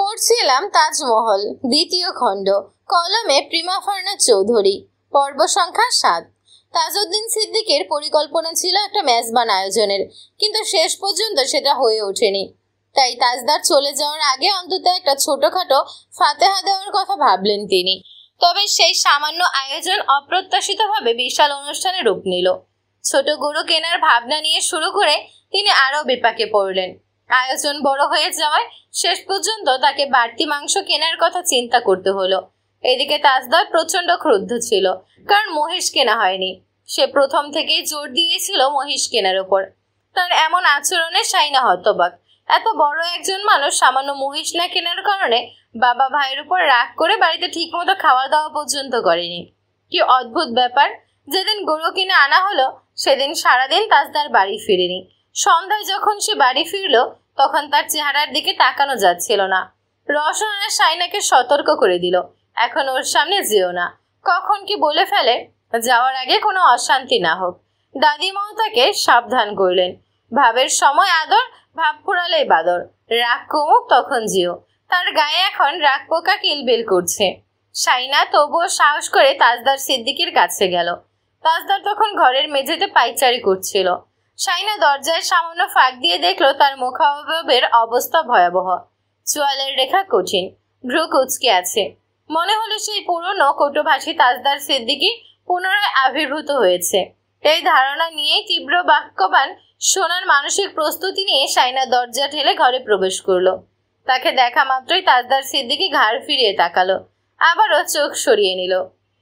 পড়ছিলাম তাজমহল দ্বিতীয় খণ্ড, কলমে প্রিমা ফারনাজ চৌধুরী, পর্ব সংখ্যা ৭। তাজউদ্দিন সিদ্দিকীর পরিকল্পনা ছিল একটা মেজবান আয়োজনের, কিন্তু শেষ পর্যন্ত সেটা হয়ে ওঠেনি। তাই তাজদার চলে যাওয়ার আগে অন্তত একটা ছোটখাটো ফাতেহা দেওয়ার কথা ভাবলেন তিনি। তবে সেই সামান্য আয়োজন অপ্রত্যাশিতভাবে বিশাল অনুষ্ঠানে রূপ নিল। ছোট গরু কেনার ভাবনা নিয়ে শুরু করে তিনি আরও বিপাকে পড়লেন। আয়োজন বড় হয়ে যাওয়ায় শেষ পর্যন্ত তাকে বাড়তি মাংস কেনার কথা চিন্তা করতে হলো। এদিকে তাজদার প্রচন্ড ক্রুদ্ধ ছিল, কারণ মহিষ কেনা হয়নি। সে প্রথম থেকেই জোর দিয়েছিল মহিষ কেনার উপর। তার এমন আচরণে শাইনা হতবাক। এত বড় একজন মানুষ সামান্য মহিষ না কেনার কারণে বাবা ভাইয়ের উপর রাগ করে বাড়িতে ঠিকমতো খাওয়া দাওয়া পর্যন্ত করেনি। কি অদ্ভুত ব্যাপার! যেদিন গরু কিনে আনা হলো সেদিন সারাদিন তাজদার বাড়ি ফিরেনি। সন্ধ্যায় যখন সে বাড়ি ফিরল তখন তার চেহারার দিকে তাকানো যাচ্ছিল না। রওশনারা শাইনাকে সতর্ক করে দিল, এখন ওর সামনে যেও না, কখন কি বলে ফেলে, যাওয়ার আগে কোনো অশান্তি না হোক। দাদিমাও তাকে সাবধান করলেন, ভাবের সময় আদর, ভাব ফুরালেই বাদর, রাগ কমুক তখন যেও। তার গায়ে এখন রাগ পোকা কিলবিল করছে। শাইনা তবুও সাহস করে তাজদার সিদ্দিকীর কাছে গেল। তাজদার তখন ঘরের মেঝেতে পায়চারি করছিল। শাইনা দরজায় সামান্য ফাঁক দিয়ে দেখলো তার মুখাবয়বের অবস্থা ভয়াবহ। চোয়ালের রেখা কঠিন, ভ্রু কুঁচকে আছে। মনে হলো সেই পুরনো কটুভাষী তাজদার সিদ্দিকী পুনরায় আবির্ভূত হয়েছে। এই ধারণা নিয়েই তীব্র বাক্যবান শোনার মানসিক প্রস্তুতি নিয়ে শাইনা দরজা ঠেলে ঘরে প্রবেশ করলো। তাকে দেখা মাত্রই তাজদার সিদ্দিকী ঘাড় ফিরিয়ে তাকালো, আবারও চোখ সরিয়ে নিল।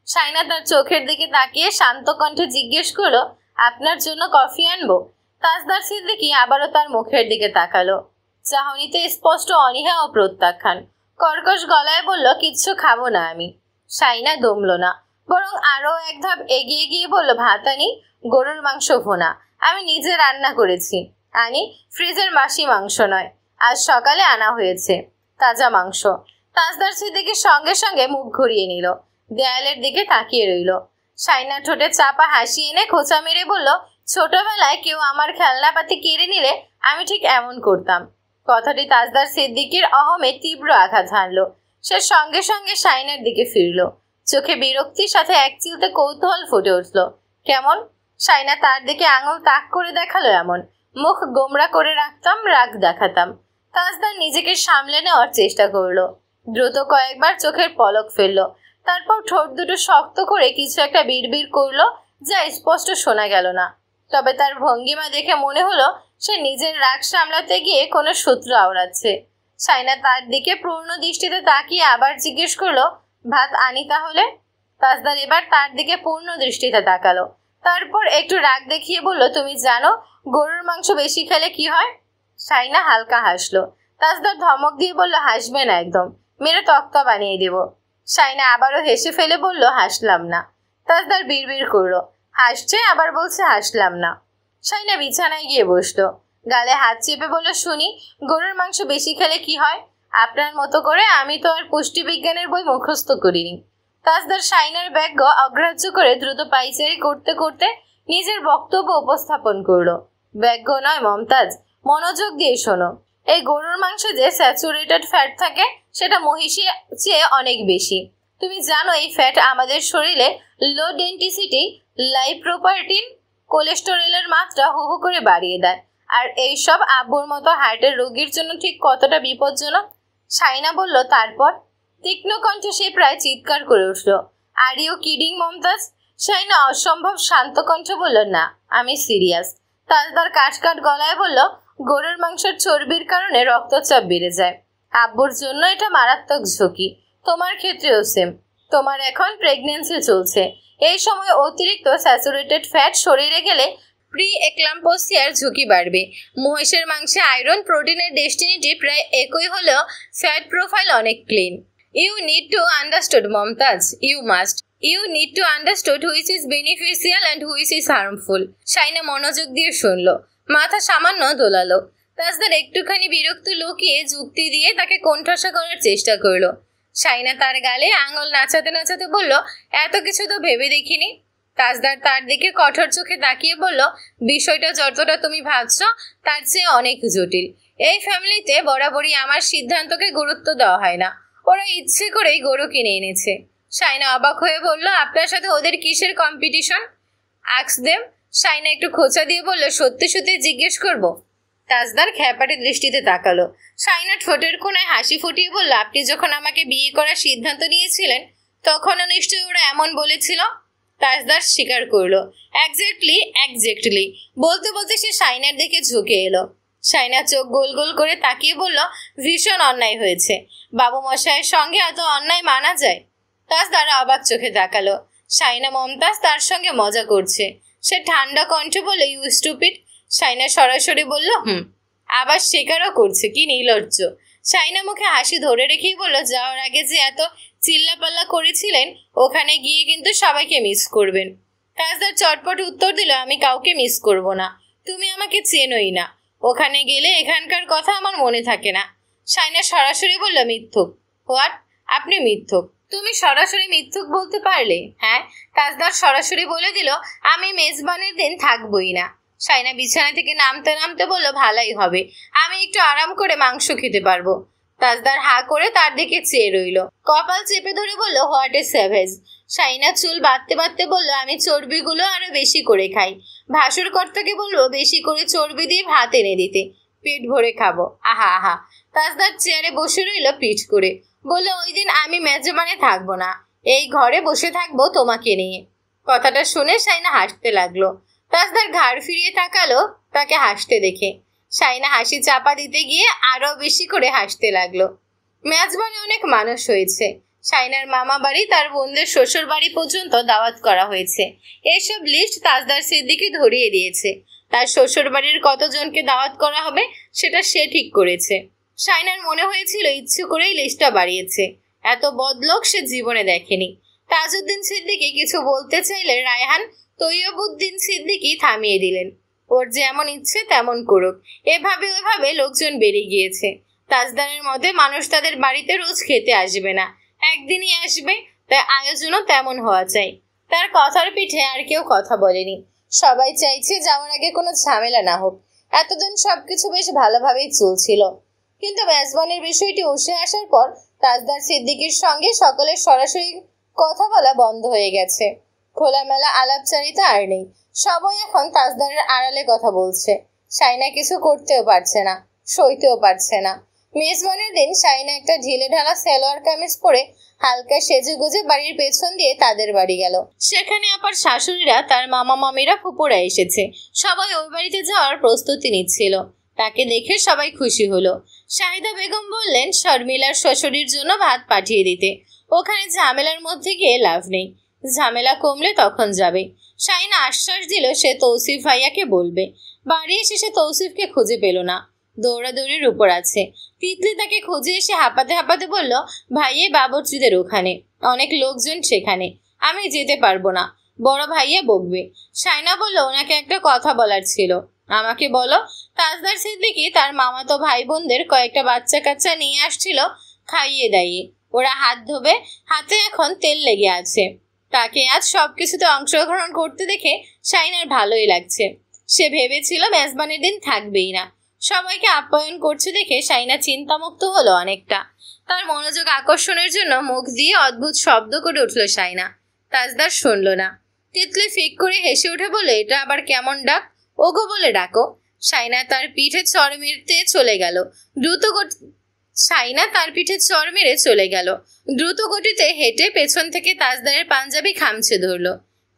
শাইনা তার চোখের দিকে তাকিয়ে শান্ত কণ্ঠে জিজ্ঞেস করলো, আপনার জন্য কফি আনবো? তাজদার সিদ্দিকী আবারও তার মুখের দিকে তাকালো। চাহনিতে স্পষ্ট অনীহা ও প্রত্যাখ্যান। কর্কশ গলায় বলল, কিচ্ছু খাবো না আমি। শাইনা দমলো না, বরং আরো এক ধাপ এগিয়ে গিয়ে বলল, ভাত আনি? গরুর মাংস ভোনা, আমি নিজে রান্না করেছি। আনি? ফ্রিজের বাসি মাংস নয়, আজ সকালে আনা হয়েছে, তাজা মাংস। তাজদার সিদ্দিকী সঙ্গে সঙ্গে মুখ ঘুরিয়ে নিল, দেয়ালের দিকে তাকিয়ে রইল। শাইনা ঠোঁটে চাপা হাসি এনে খোঁচা মেরে বলল, ছোটবেলায় কেউ আমার খেলনাপাতি কেড়ে নিলে আমি ঠিক এমন করতাম। কথাটি তাজদার সিদ্দিকীর অহমে তীব্র আঘাত হানল। সে সঙ্গে সঙ্গে শাইনার দিকে ফিরল, চোখে বিরক্তির সাথে এক চিলতে কৌতূহল ফুটে উঠল। কেমন? শাইনা তার দিকে আঙুল তাক করে দেখালো, এমন মুখ গোমরা করে রাখতাম, রাগ দেখাতাম। তাজদার নিজেকে সামলে নেওয়ার চেষ্টা করলো, দ্রুত কয়েকবার চোখের পলক ফেললো, তারপর ঠোঁট দুটো শক্ত করে কিছু একটা বিড়বিড় করলো, যা স্পষ্ট শোনা গেল না। তবে তার ভঙ্গিমা দেখে মনে হলো সে নিজের রাগ সামলাতে গিয়ে কোনো সূত্র আওড়াচ্ছে। শাইনা তার দিকে পূর্ণ দৃষ্টিতে তাকিয়ে আবার জিজ্ঞেস করলো, ভাত আনি তাহলে? তাজদার এবার তার দিকে পূর্ণ দৃষ্টিতে তাকালো, তারপর একটু রাগ দেখিয়ে বলল, তুমি জানো গরুর মাংস বেশি খেলে কি হয়? শাইনা হালকা হাসলো। তাজদার ধমক দিয়ে বলল, হাসবে না একদম, মেরে তক্তা বানিয়ে দেব। শাইনা আবারও হেসে ফেলে বলল, হাসলাম না। তাজদার বিড়বিড় করলো, হাসছে আবার বলছে হাসলাম না। শাইনা বিছানায় গিয়ে বসলো, গালে হাত চেপে বলল, শুনি গরুর মাংস বেশি খেলে কি হয়? আপনার মতো করে আমি তো আর পুষ্টিবিজ্ঞানের বই মুখস্থ করিনি। তাজদার শাইনার ব্যঙ্গ অগ্রাহ্য করে দ্রুত পাইচারি করতে করতে নিজের বক্তব্য উপস্থাপন করলো। ব্যঙ্গ নয় মমতাজ, মনোযোগ দিয়ে শোনো। এই গরুর মাংসে যে স্যাচুরেটেড ফ্যাট থাকে সেটা মহিষের চেয়ে অনেক বেশি। তুমি জানো এই ফ্যাট আমাদের শরীরে লো ডেন্সিটি লাইপোপ্রোটিন, কোলেস্টেরলের মাত্রা হু হু করে বাড়িয়ে দেয়। আর এইসব আব্বুর মতো হার্টের রোগীর জন্য ঠিক কতটা বিপজ্জনক। শাইনা বলল, তারপর? তীক্ষ্ণ কণ্ঠে সে প্রায় চিৎকার করে উঠল, are you kidding Mumtaz? Shaina অসম্ভব শান্ত কণ্ঠে বলল, না আমি সিরিয়াস। তাজদার কাট গলায় বলল, গরুর মাংসের চর্বির কারণে রক্তচাপ বেড়ে যায়। আব্বুর জন্য এটা মারাত্মক ঝুঁকি, তোমার ক্ষেত্রেও সেম। তোমার এখন প্রেগন্যান্সি চলছে, এই সময় অতিরিক্ত স্যাচুরেটেড ফ্যাট শরীরে গেলে প্রি এক্লাম্পসিয়ার ঝুঁকি বাড়বে। মহিষের মাংসে আয়রন প্রোটিনের ডেস্টিনিটি প্রায় একই হলেও ফ্যাট প্রোফাইল অনেক clean. You need to understood Mumtaz, you must. You need to understood which is beneficial and which is harmful. Shaina মনোযোগ দিয়ে শুনলো, মাথা সামান্য দোলালো। তাজদার একটুখানি বিরক্ত লুকিয়ে যুক্তি দিয়ে তাকে কোণঠাসা করার চেষ্টা করলো। শাইনা তার গালে আঙুল নাচাতে নাচাতে বলল, এত কিছু তো ভেবে দেখিনি। তাজদার তার দিকে কঠোর চোখে তাকিয়ে বলল, বিষয়টা যতটা তুমি ভাবছ তার চেয়ে অনেক জটিল। এই ফ্যামিলিতে বরাবরই আমার সিদ্ধান্তকে গুরুত্ব দেওয়া হয় না। ওরা ইচ্ছে করেই গরু কিনে এনেছে। শাইনা অবাক হয়ে বলল, আপনার সাথে ওদের কিসের কম্পিটিশন? Ask them. শাইনা একটু খোঁচা দিয়ে বলল, সত্যি সত্যি জিজ্ঞেস করব? তাজদার খ্যাপাটে দৃষ্টিতে তাকালো। শাইনা ঠোঁটের কোণায় হাসি ফুটিয়ে বলল, আপনি যখন আমাকে বিয়ে করার সিদ্ধান্ত নিয়েছিলেন তখনও নিশ্চয়ই ওরা এমন বলেছিল? তাজদার স্বীকার করলো, এক্স্যাক্টলি। বলতে বলতে সে শাইনার দিকে ঝুঁকে এলো। শাইনা চোখ গোল গোল করে তাকিয়ে বলল, ভীষণ অন্যায় হয়েছে। বাবু মশাইয়ের সঙ্গে এত অন্যায় মানা যায়? তাজদার অবাক চোখে তাকালো। শাইনা মমতাজ তার সঙ্গে মজা করছে। সে ঠান্ডা কণ্ঠে বলে, ইউ স্টুপিড। শাইনা সরাসরি বলল, আবার স্বীকারও করছে, কি নির্লজ্জ। শাইনা মুখে হাসি ধরে রেখেই বলল, যাওয়ার আগে যে এত চিল্লাপাল্লা করেছিলেন, ওখানে গিয়ে কিন্তু সবাইকে মিস করবেন। তাজদার চটপট উত্তর দিল, আমি কাউকে মিস করব না। তুমি আমাকে চেনোই না। ওখানে গেলে এখানকার কথা আমার মনে থাকে না। শাইনা সরাসরি বলল, মিথ্যুক। হোয়াট? আপনি মিথ্যুক? তুমি সরাসরি মিথ্যুক বলতে পারলে? হ্যাঁ। তাজদার সরাসরি বলে দিল, আমি মেজবানের দিন থাকবই না। শাইনা বিছানা থেকে নামতে নামতে বলল, ভালোই হবে, আমি একটু আরাম করে মাংস খেতে পারবো। তাজদার হা করে তার দিকে চেয়ে রইল। কপাল চেপে ধরে বলল, হোয়াট এ স্যাভেজ। শাইনা চুল বাঁধতে বাঁধতে বলল, আমি চর্বিগুলো আরো বেশি করে খাই। ভাসুর কর্তাকে বলবো বেশি করে চর্বি দিয়ে ভাত এনে দিতে, পেট ভরে খাবো। আহা আহা। তাজদার চেয়ারে বসে রইল পিঠ করে। বলল, ওই দিন আমি মেজবানে থাকবো না, এই ঘরে বসে থাকবো তোমাকে নিয়ে। কথাটা শুনে শাইনা হাসতে লাগলো। তাজদার ঘাড় ফিরিয়ে তাকালো তাকে হাসতে দেখে। শাইনা হাসি চাপা দিতে গিয়ে আরো বেশি করে হাসতে লাগলো। মেজবানে অনেক মানুষ হয়েছে। শাইনার মামা বাড়ি, তার বোনদের শ্বশুর বাড়ি পর্যন্ত দাওয়াত করা হয়েছে। এসব লিস্ট তাজদার সিদ্দিকী ধরিয়ে দিয়েছে। তার শ্বশুর বাড়ির কতজনকে দাওয়াত করা হবে সেটা সে ঠিক করেছে। শাইনার মনে হয়েছিল ইচ্ছে করেই লিস্টটা বাড়িয়েছে। এত বদলোক সে জীবনে দেখেনি। তাজউদ্দিন সিদ্দিকী কিছু বলতে চাইলে রায়হান তৈয়বউদ্দিন সিদ্দিকী থামিয়ে দিলেন। ওর যেমন ইচ্ছে তেমন করুক। এভাবে ওইভাবে লোকজন বেড়ে গিয়েছে। তাজদারের মতে মানুষ তাদের বাড়িতে রোজ খেতে আসবে না, একদিনই আসবে, তাই আয়োজনও তেমন হওয়া চাই। তার কথার পিঠে আর কেউ কথা বলেনি। সবাই চাইছে যাওয়ার আগে কোনো ঝামেলা না হোক। এতদিন সবকিছু বেশ ভালোভাবেই চলছিল, কিন্তু মেজবানের বিষয়টি উঠে আসার পর তাজদার সিদ্দিকীর সঙ্গে সকলের সরাসরি কথা বলা বন্ধ হয়ে গেছে। খোলামেলা আলাপচারিতা আর নেই। সবাই এখন তাজদারের আড়ালে কথা বলছে। শাইনা কিছু করতেও পারছে না, সইতেও পারছে না। মেজবানের দিন শাইনা একটা ঢিলে ঢালা সালোয়ার কামিজ পরে হালকা সেজে গুজে বাড়ির পেছন দিয়ে তাদের বাড়ি গেল। সেখানে আবার শাশুড়িরা, তার মামা মামিরা, ফুপুরা এসেছে। সবাই ওই বাড়িতে যাওয়ার প্রস্তুতি নিচ্ছিল। তাকে দেখে সবাই খুশি হলো। শাহিদা বেগম বললেন শর্মিলার শ্বশুরির জন্য ভাত পাঠিয়ে দিতে। ওখানে ঝামেলার মধ্যে গিয়ে লাভ নেই, ঝামেলা কমলে তখন যাবে। শাইনা আশ্বাস দিল সে তৌসিফ ভাইয়াকে বলবে। বাড়ি এসে সে তৌসিফকে খুঁজে পেল না, দৌড়াদৌড়ির উপর আছে। তিতলি তাকে খুঁজে এসে হাঁপাতে হাঁপাতে বলল, ভাইয়ে বাবুর্চিদের ওখানে, অনেক লোকজন সেখানে, আমি যেতে পারবো না, বড় ভাইয়া বকবে। শাইনা বলল, ওনাকে একটা কথা বলার ছিল। আমাকে বলো। তাজদার সিদ্দিকী তার মামাতো ভাই বোনদের কয়েকটা বাচ্চা কাচ্চা নিয়ে আসছিল খাইয়ে দাইয়ে। ওরা হাত ধোবে, হাতে এখন তেল লেগে আছে। তাকে আজ সবকিছুতে অংশগ্রহণ করতে দেখে শাইনার ভালোই লাগছে। সে ভেবেছিল মেজবানের দিন থাকবেই না। সবাইকে আপ্যায়ন করছে দেখে শাইনা চিন্তামুক্ত হলো অনেকটা। তার মনোযোগ আকর্ষণের জন্য মুখ দিয়ে অদ্ভুত শব্দ করে উঠল শাইনা। তাজদার শুনল না। তিতলি ফিক করে হেসে উঠে বলে, এটা আবার কেমন ডাক? ওগো বলে ডাকো। শাইনা তার পিঠে চড় মেরতে চলে গেল। দ্রুত গতিতে হেঁটে পেছন থেকে তাজদারের পাঞ্জাবি খামচে ধরল।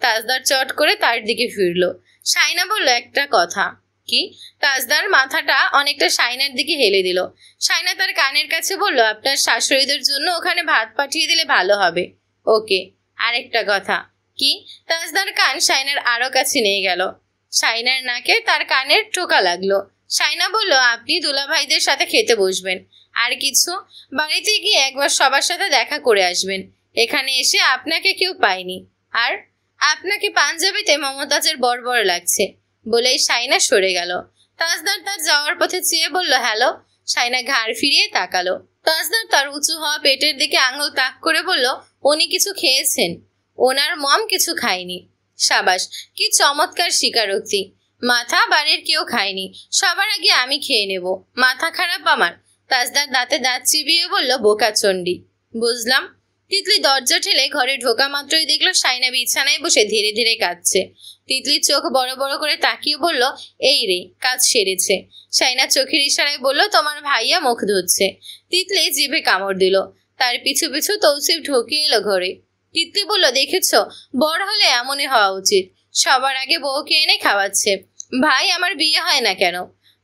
তাজদার চট করে তার দিকে ফিরল। শাইনা বলল, একটা কথা। কি? তাজদার মাথাটা অনেকটা শাইনার দিকে হেলে দিল। শাইনা তার কানের কাছে বলল, আপনার শাশুড়িদের জন্য ওখানে ভাত পাঠিয়ে দিলে ভালো হবে। ওকে। আরেকটা কথা। কি? তাজদার কান শাইনার আরো কাছে নিয়ে গেল। শাইনার নাকে তার কানের টোকা লাগলো। শাইনা বলল, আপনি দুলাভাইদের সাথে খেতে বসবেন। আর কিছু? বাড়িতে গিয়ে একবার সবার সাথে দেখা করে আসবেন। এখানে এসে আপনাকে কেউ পায়নি। আর আপনাকে পাঞ্জাবিতে মমতাজের বড় লাগছে। বলেই শাইনা সরে গেল। তাজদার তার যাওয়ার পথে চেয়ে বলল, হ্যালো। শাইনা ঘাড় ফিরিয়ে তাকালো। তাজদার তার উঁচু হওয়া পেটের দিকে আঙুল তাক করে বলল, উনি কিছু খেয়েছেন? ওনার মম কিছু খায়নি। সাবাস, কি চমৎকার স্বীকারোক্তি। মাথা বাড়ির কেউ খায়নি, সবার আগে আমি খেয়ে নেব, মাথা খারাপ আমার। তাজদার দাঁতে দাঁত চিবিয়ে বলল, বোকাচণ্ডী। বুঝলাম। তিতলি দরজা ঠেলে ঘরে ঢোকা মাত্রই দেখলো সাইনা বিছানায় বসে ধীরে ধীরে কাঁদছে। তিতলির চোখ বড় বড় করে তাকিয়ে বলল, এই রে, কাজ সেরেছে। সাইনা চোখের ইশারায় বলল, তোমার ভাইয়া মুখ ধুচ্ছে। তিতলি জিভে কামড় দিল। তার পিছু পিছু তৌসিফ ঢুকে এলো ঘরে। তিতলি বলল, দেখেছ, বড় হলে এমনই হওয়া উচিত, সবার আগে বউকে এনে খাওয়াচ্ছে। ভাই আমার বিয়ে হয় না কেন?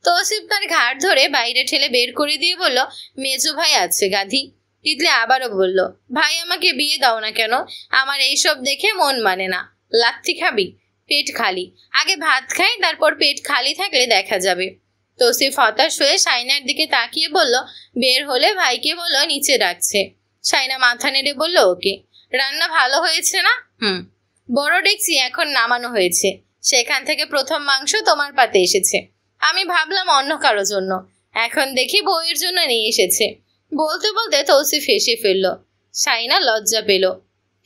তৌসিফ তার ঘাড় ধরে বাইরে ঠেলে বের করে দিয়ে বলল, মেজো ভাই আছে গাধি। তিতলি আবারও বলল, ভাই আমাকে বিয়ে দাও না কেন? আমার এইসব দেখে মন মানে না। লাথি খাবি? পেট খালি, আগে ভাত খাই, তারপর পেট খালি থাকলে দেখা যাবে। তৌসিফ হতাশ হয়ে সাইনার দিকে তাকিয়ে বলল, বের হলে ভাইকে বলো নিচে ডাকছে। সাইনা মাথা নেড়ে বলল, ওকে। রান্না ভালো হয়েছে না? বড় ডেকচি এখন নামানো হয়েছে, সেখান থেকে প্রথম মাংস তোমার পাতে এসেছে। আমি ভাবলাম অন্য কারো জন্য, এখন দেখি বউয়ের জন্য নিয়ে এসেছে। বলতে বলতে তৌসিফ হেসে ফেলল। সাইনা লজ্জা পেল।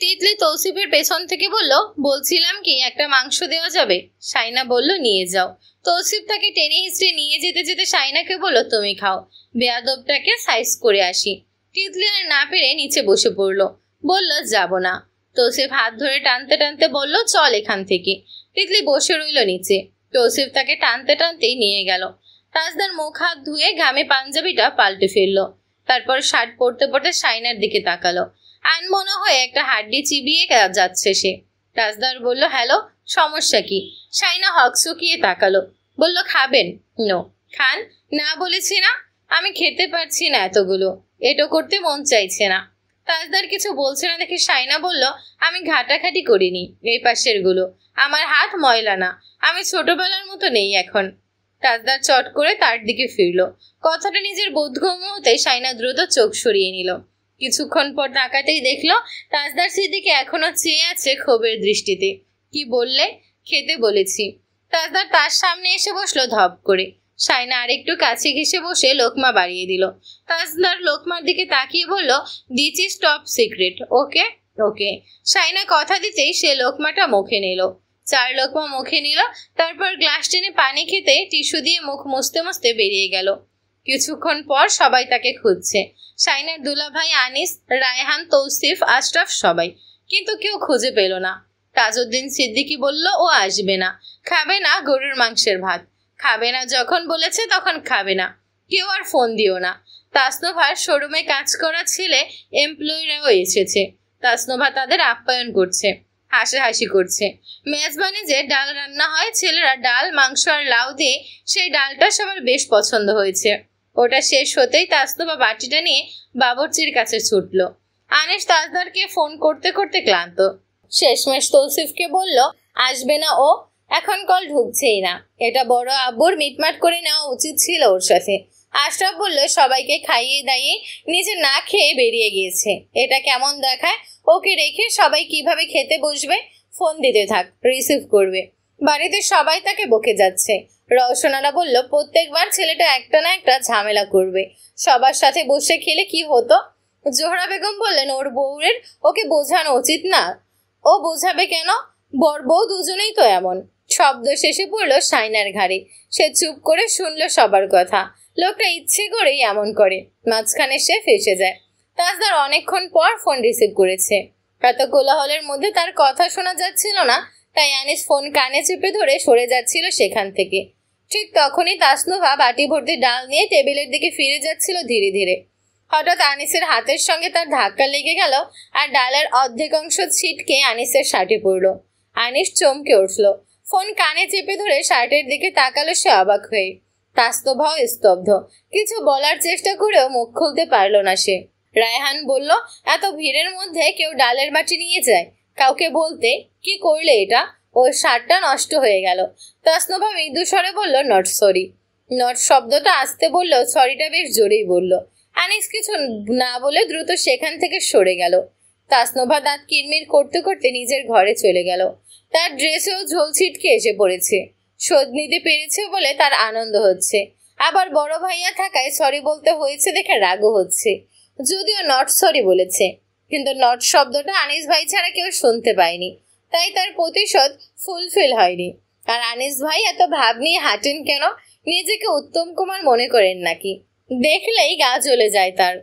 তিতলি তৌসিফের পেছন থেকে বলল, বলছিলাম কি, একটা মাংস দেওয়া যাবে? সাইনা বলল, নিয়ে যাও। তৌসিফ তাকে টেনে হিস্ট্রি নিয়ে যেতে যেতে সাইনাকে বলল, তুমি খাও, বেয়াদবটাকে সাইজ করে আসি। তিতলি আর না পেরে নিচে বসে পড়ল। বলল, যাব না। তৌসিফ হাত ধরে টানতে টানতে বলল, চল এখান থেকে। তিতলি বসে রইল নিচে। তৌসিফ তাকে টানতে টানতেই নিয়ে গেল। তাজদার মুখ হাত ধুয়ে ঘামে পাঞ্জাবিটা পাল্টে ফেলল। তারপর শার্ট পরতে পরতে সাইনার দিকে তাকালো। আনমনা হয়ে একটা হাড্ডি চিবিয়ে যাচ্ছে সে। তাজদার বলল, হ্যালো, সমস্যা কি? সাইনা হকচকিয়ে তাকালো। বলল, খাবেন? নো। খান। না বলেছি না? আমি খেতে পারছি না এতগুলো, এটো করতে মন চাইছে না। তাজদার কিছু বলছে না দেখে সাইনা বলল, আমি ঘাটাঘাটি করিনি এই পাশের গুলো, আমার হাত ময়লা না, আমি ছোটবেলার মতো নেই এখন। তাজদার চট করে তার দিকে ফিরল। কথাটা নিজের বোধগম্য হতে সাইনা দ্রুত চোখ সরিয়ে নিল। কিছুক্ষণ পর তাকাতেই দেখলো তাজদার সিদ্দিকে এখনো চেয়ে আছে ক্ষোভের দৃষ্টিতে। কি বললে? খেতে বলেছি। তাজদার তার সামনে এসে বসলো ধপ করে। সাইনা আরেকটু কাছে ঘেসে বসে লোকমা বাড়িয়ে দিল। তাজদার লোকমার দিকে তাকিয়ে বলল, দিস ইজ টপ সিক্রেট, ওকে? ওকে। সাইনা কথা দিতেই সে লোকমাটা মুখে নিল। 4 লোকমা মুখে নিল, তারপর গ্লাস টেনে পানি খেতে টিস্যু দিয়ে মুখ মুছতে মুছতে বেরিয়ে গেল। কিছুক্ষণ পর সবাই তাকে খুঁজছে। সাইনার দুলাভাই আনিস, রায়হান, তৌসিফ, আশরাফ সবাই, কিন্তু কেউ খুঁজে পেল না। তাজউদ্দিন সিদ্দিকী বলল, ও আসবে না, খাবে না গরুর মাংসের ভাত। খাবে না যখন বলেছে তখন খাবে না। কেউ আর ফোন দিও না। তাসনোভার শোরুমে কাজ করা ছেলে এমপ্লয়িরাও এসেছে। তাসনোভা তাদের আপ্যায়ন করছে, হাসাহাসি করছে। মেজবানি যে ডাল রান্না হয়, ছেলেরা ডাল, মাংস আর লাউ দিয়ে সেই ডালটা সবার বেশ পছন্দ হয়েছে। ওটা শেষ হতেই তাসনোভা বাটিটা নিয়ে বাবুর্চির কাছে ছুটল। আনিস তাজদারকে ফোন করতে করতে ক্লান্ত। শেষমেশ তৌসিফকে বলল, আসবে না ও, এখন কল ঢুকছেই না। এটা বড় আব্বুর মিটমাট করে নেওয়া উচিত ছিল ওর সাথে। আশরাফ বলল, সবাইকে খাইয়ে দাইয়ে নিজে না খেয়ে বেরিয়ে গিয়েছে, এটা কেমন দেখায়? ওকে রেখে সবাই কিভাবে খেতে বসবে? ফোন দিতে থাক, রিসিভ করবে। বাড়িতে সবাই তাকে বকে যাচ্ছে। রওশনারা বলল, প্রত্যেকবার ছেলেটা একটা না একটা ঝামেলা করবে, সবার সাথে বসে খেলে কি হতো? জোহরা বেগম বললেন, ওর বউয়ের ওকে বোঝানো উচিত না? ও বোঝাবে কেন? বর বউ দুজনেই তো এমন। শব্দ শেষে পড়ল সাইনার ঘাড়ে। সে চুপ করে শুনল সবার কথা। লোকটা ইচ্ছে করেই এমন করে, মাঝখানে সে ফেসে যায়। তাজদার অনেকক্ষণ পর ফোন রিসিভ করেছে। এত কোলাহলের মধ্যে তার কথা শোনা যাচ্ছিল না, তাই আনিস ফোন কানে চেপে ধরে সরে যাচ্ছিল সেখান থেকে। ঠিক তখনই তাসনোভা বাটি ভর্তি ডাল নিয়ে টেবিলের দিকে ফিরে যাচ্ছিল ধীরে ধীরে। হঠাৎ আনিসের হাতের সঙ্গে তার ধাক্কা লেগে গেল, আর ডালের অর্ধেক অংশ ছিটকে আনিসের শার্টে পড়ল। আনিস চমকে উঠল। ফোন কানে চেপে ধরে শার্টের দিকে তাকালো সে অবাক হয়ে। তাসনোভাও স্তব্ধ, কিছু বলার চেষ্টা করেও মুখ খুলতে পারল না সে। রায়হান বলল, এত ভিড়ের মধ্যে কেউ ডালের বাটি নিয়ে যায়? কাউকে বলতে? কি করলে এটা? ওর শার্টটা নষ্ট হয়ে গেল। তাসনোভা মৃদু স্বরে বলল, নট সরি। নট শব্দটা আসতে বললেও সরিটা বেশ জোরেই বলল। আনিস কিছু না বলে দ্রুত সেখান থেকে সরে গেল। তাসনোভা দাঁত কিরমির করতে করতে নিজের ঘরে চলে গেল। তার ড্রেসেও ঝোল ছিটকে এসে পড়েছে। শোধ নিতে পেরেছে বলে তার আনন্দ হচ্ছে, আবার বড় ভাইয়া থাকায় সরি বলতে হয়েছে দেখে রাগও হচ্ছে। যদিও নট সরি বলেছে, কিন্তু নট শব্দটা আনিস ভাই ছাড়া কেউ শুনতে পায়নি, তাই তার প্রতিশোধ ফুলফিল হয়নি। আর আনিস ভাই এত ভাব নিয়ে হাঁটেন কেন? নিজেকে উত্তম কুমার মনে করেন নাকি? দেখলেই গা জ্বলে যায় তার।